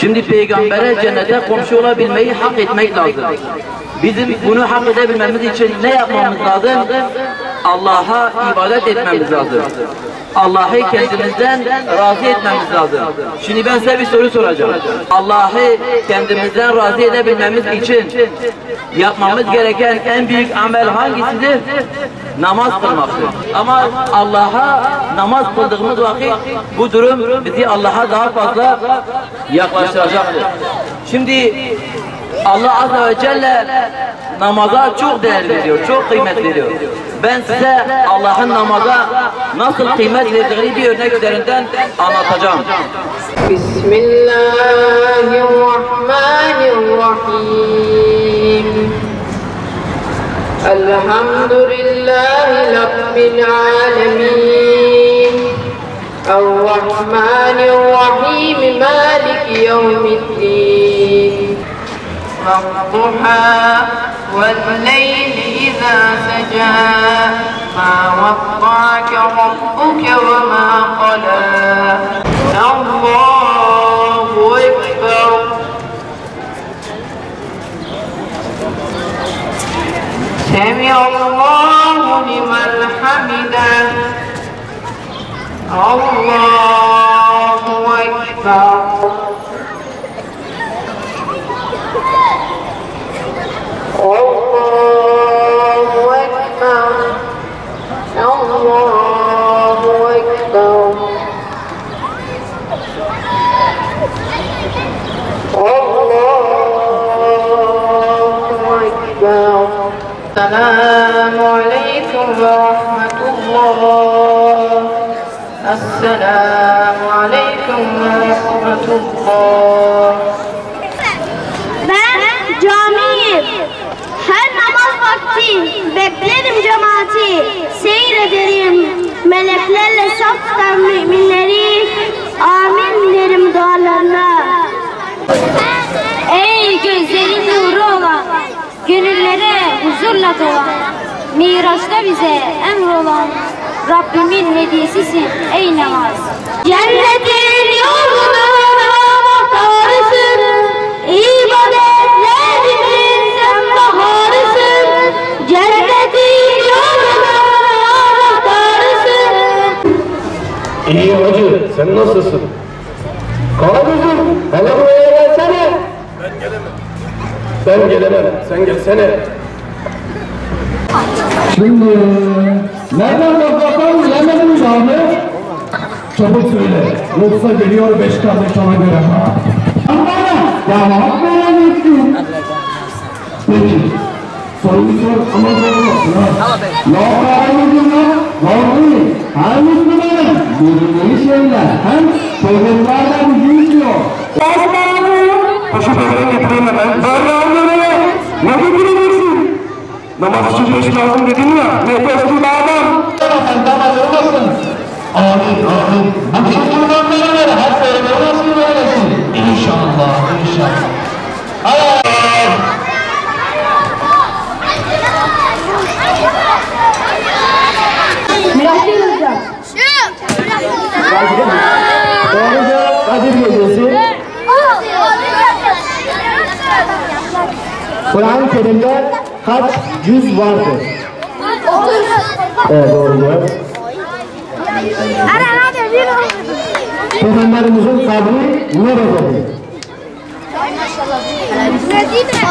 Şimdi peygambere cennete komşu olabilmeyi hak etmek lazım. Bizim bunu hak edebilmemiz için ne yapmamız lazım? Allah'a ibadet etmemiz lazım. Allah'ı kendimizden razı etmemiz lazım. Şimdi ben size bir soru soracağım. Allah'ı kendimizden razı edebilmemiz için yapmamız gereken en büyük amel hangisidir? Namaz kılmaktır. Ama Allah'a namaz kıldığımız vakit bu durum bizi Allah'a daha fazla yaklaştıracaktır. Şimdi Allah Azze ve Celle namaza çok değer veriyor, çok kıymet veriyor. Ben size Allah'ın namaza nasıl kıymet verdiğini bir örnek üzerinden anlatacağım. Bismillahirrahmanirrahim. Elhamdülillahi Rabbil alemin. Errahmanirrahim. Maliki yevmiddin. والضحى والليل إذا سجى ما وضعك ربك وما قلى الله أكبر سمع الله لمن حمده الله أكبر الله أكبر الله أكبر الله أكبر السلام عليكم ورحمة الله السلام عليكم ورحمة الله. Ben camiyim. Her namaz vakti beklerim cemaati. Seyrederim meleklerle saf tutan müminleri. Amin derim dualarına. Ey gözlerin nuru olan, gönüllere huzurla dolan, Miraç'ta bize emrolan Rabbimin hediyesisin ey namaz. Cennetin yoluna anahtarısın, ibadetlerimizin sen baharısın. Cennetin yoluna anahtarısın. İyi hacı, sen nasılsın? Karagöz'üm, hele buraya gelsene. Ben gelemem. Ben gelemem, sen gelsene. Şimdi, nereden bakalım, yemedim canı? Çabuk söyle, yoksa geliyor 5 kardeş ona göre. Cevap veremezsin. Peki, soruyu sor ama sorulmasın ha. Ya Müslüman, doğru. Her Müslümanın bildiği şeyler hem sorunlarla bizi izliyor. Paşa böyle getireyim hemen. Ne getireceksin? Namaz için 5 lazım dedin ya. Nefesli bağlam. Sen namaz olmasın. Amin, amin. Bütün kurbanlarına her şeyde nasıl öylesin? İnşallah, inşallah. Miraç'ı hocam. Doğru cevap Kadir Gecesi. Kur'an-ı Kerim'de kaç cüz vardır? 30. Evet, doğru cevap. Peygamberimizin kabri nerededir? Medine.